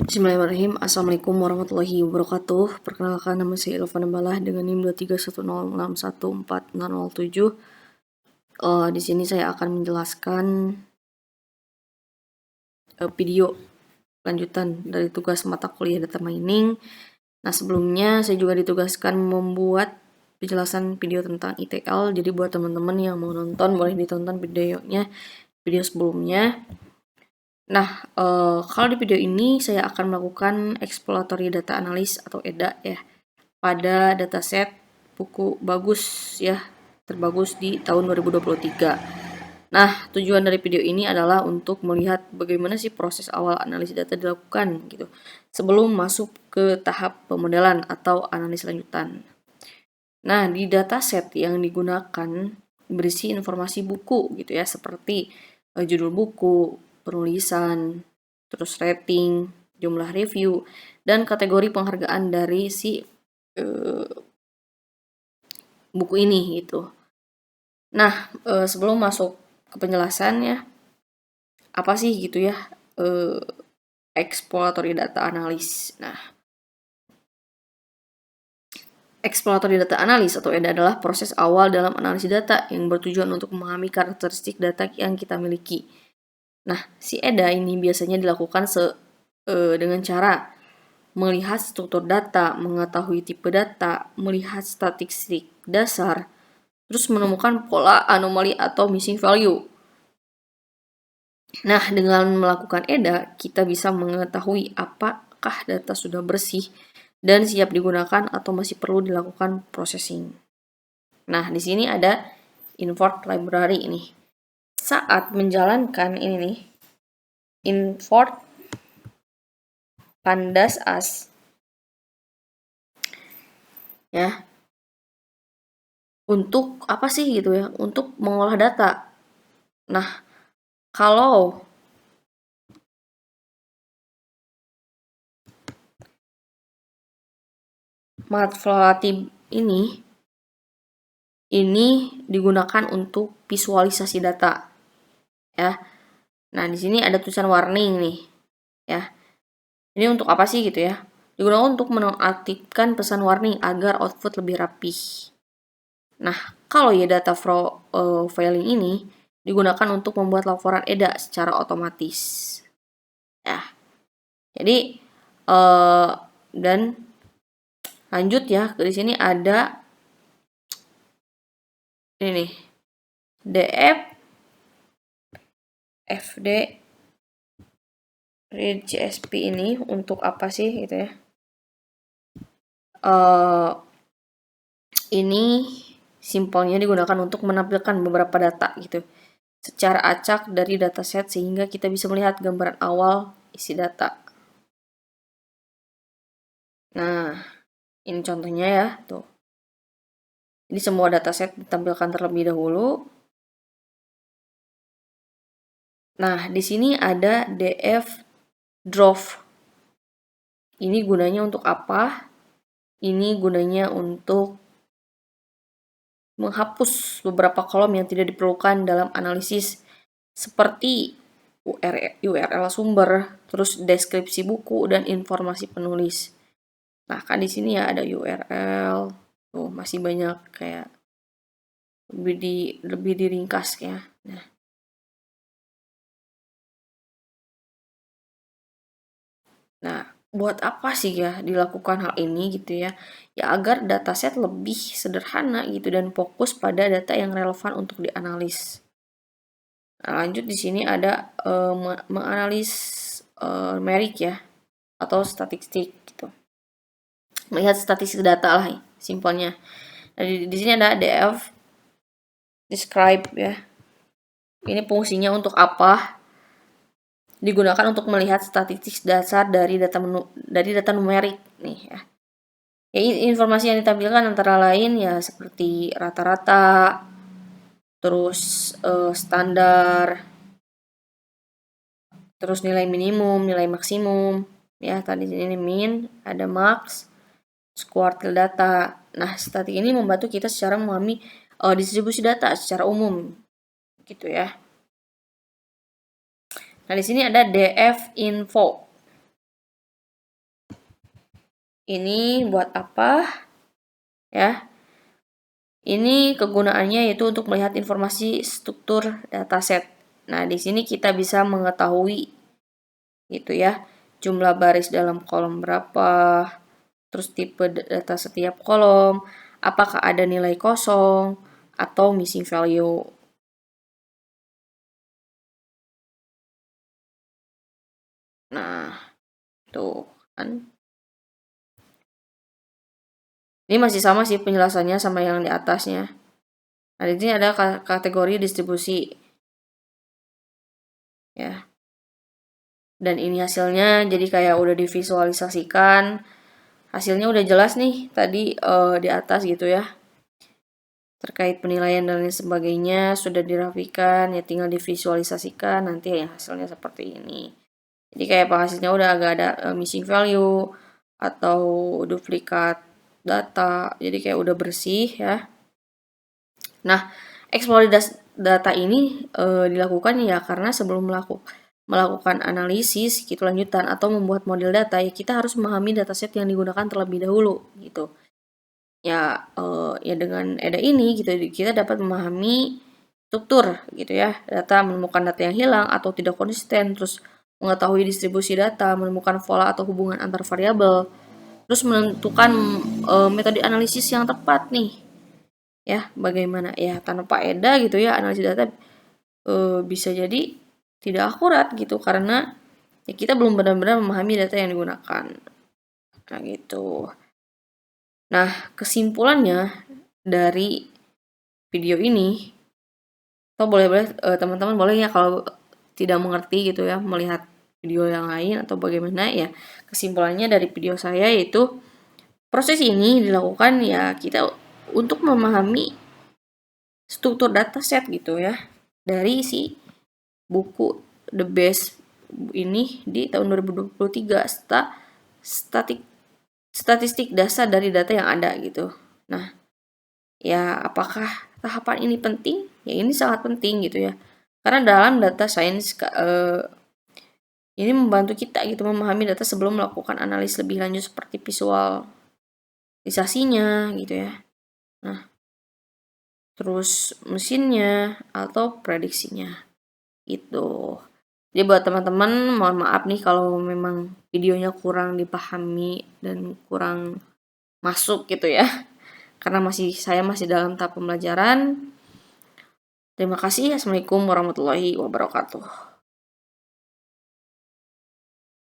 Bismillahirrahmanirrahim. Assalamualaikum warahmatullahi wabarakatuh. Perkenalkan, nama saya Ilvan Balah dengan NIM 231061407. Di sini saya akan menjelaskan video lanjutan dari tugas mata kuliah data mining. Nah, sebelumnya saya juga ditugaskan membuat penjelasan video tentang ETL. Jadi buat teman-teman yang mau nonton, boleh ditonton video sebelumnya. Nah, kalau di video ini saya akan melakukan exploratory data analysis atau EDA ya, pada dataset buku bagus ya, terbagus di tahun 2023. Nah, tujuan dari video ini adalah untuk melihat bagaimana sih proses awal analisis data dilakukan gitu, sebelum masuk ke tahap pemodelan atau analisis lanjutan. Nah, di dataset yang digunakan berisi informasi buku gitu ya, seperti judul buku, penulisan, terus rating, jumlah review, dan kategori penghargaan dari si buku ini gitu. Nah, sebelum masuk ke penjelasannya, apa sih gitu ya exploratory data analysis. Nah, exploratory data analysis atau EDA adalah proses awal dalam analisis data yang bertujuan untuk memahami karakteristik data yang kita miliki. Nah, si EDA ini biasanya dilakukan dengan cara melihat struktur data, mengetahui tipe data, melihat statistik dasar, terus menemukan pola, anomali, atau missing value. Nah, dengan melakukan EDA, kita bisa mengetahui apakah data sudah bersih dan siap digunakan atau masih perlu dilakukan processing. Nah, di sini ada import library ini. Saat menjalankan ini nih, import pandas as ya, untuk apa sih gitu ya, untuk mengolah data. Nah, kalau Matplotlib ini digunakan untuk visualisasi data ya. Nah, di sini ada tulisan warning nih ya. Ini untuk apa sih gitu ya? Digunakan untuk menonaktifkan pesan warning agar output lebih rapih. Nah, kalau ya data filing ini digunakan untuk membuat laporan EDA secara otomatis. Ya. Jadi dan lanjut ya, di sini ada ini nih. DF FD read CSP ini untuk apa sih gitu ya? Ini simpelnya digunakan untuk menampilkan beberapa data gitu secara acak dari dataset sehingga kita bisa melihat gambaran awal isi data. Nah, ini contohnya ya, tuh. Jadi semua dataset ditampilkan terlebih dahulu. Nah, di sini ada DF draft. Ini gunanya untuk apa? Ini gunanya untuk menghapus beberapa kolom yang tidak diperlukan dalam analisis seperti URL sumber, terus deskripsi buku dan informasi penulis. Nah, kan di sini ya ada URL, tuh masih banyak kayak lebih diringkas ya. Nah, buat apa sih ya dilakukan hal ini gitu ya? Ya agar dataset lebih sederhana gitu dan fokus pada data yang relevan untuk dianalis. Nah, lanjut di sini ada menganalisis numerik ya atau statistik gitu. Melihat statistik data lah, simpelnya. Nah, di sini ada DF describe ya. Ini fungsinya untuk apa? Digunakan untuk melihat statistik dasar dari data numerik nih ya. Ya, informasi yang ditampilkan antara lain ya seperti rata-rata, terus standar, terus nilai minimum, nilai maksimum. Ya, tadi ini min, ada max, quartile data. Nah, statistik ini membantu kita secara memahami distribusi data secara umum, gitu ya. Nah, di sini ada DF info. Ini buat apa? Ya. Ini kegunaannya yaitu untuk melihat informasi struktur dataset. Nah, di sini kita bisa mengetahui gitu ya, jumlah baris dalam kolom berapa, terus tipe data setiap kolom, apakah ada nilai kosong atau missing value. Nah, tuh kan. Ini masih sama sih penjelasannya sama yang di atasnya. Nah, di sini ada kategori distribusi. Ya. Dan ini hasilnya jadi kayak udah divisualisasikan. Hasilnya udah jelas nih tadi di atas gitu ya. Terkait penilaian dan lain sebagainya sudah dirapikan, ya tinggal divisualisasikan nanti ya hasilnya seperti ini. Jadi kayak hasilnya udah agak ada missing value atau duplikat data, jadi kayak udah bersih ya. Nah, eksplorasi data ini dilakukan ya karena sebelum melakukan analisis gitu lanjutan atau membuat model data ya kita harus memahami dataset yang digunakan terlebih dahulu gitu. Ya, ya dengan EDA ini gitu kita dapat memahami struktur gitu ya, data, menemukan data yang hilang atau tidak konsisten, terus mengetahui distribusi data, menemukan pola atau hubungan antar variabel, terus menentukan metode analisis yang tepat nih. Ya, bagaimana ya tanpa EDA gitu ya analisis data bisa jadi tidak akurat gitu karena ya kita belum benar-benar memahami data yang digunakan. Nah, gitu. Nah, kesimpulannya dari video ini, atau boleh-boleh teman-teman boleh ya kalau tidak mengerti gitu ya melihat video yang lain atau bagaimana ya, kesimpulannya dari video saya yaitu proses ini dilakukan ya kita untuk memahami struktur dataset gitu ya dari si buku The Best ini di tahun 2023 statistik dasar dari data yang ada gitu. Nah, ya apakah tahapan ini penting? Ya ini sangat penting gitu ya. Karena dalam data science ini membantu kita gitu memahami data sebelum melakukan analisis lebih lanjut seperti visualisasinya gitu ya. Nah, terus mesinnya atau prediksinya gitu. Jadi buat teman-teman mohon maaf nih kalau memang videonya kurang dipahami dan kurang masuk gitu ya. Karena saya masih dalam tahap pembelajaran. Terima kasih. Assalamualaikum warahmatullahi wabarakatuh.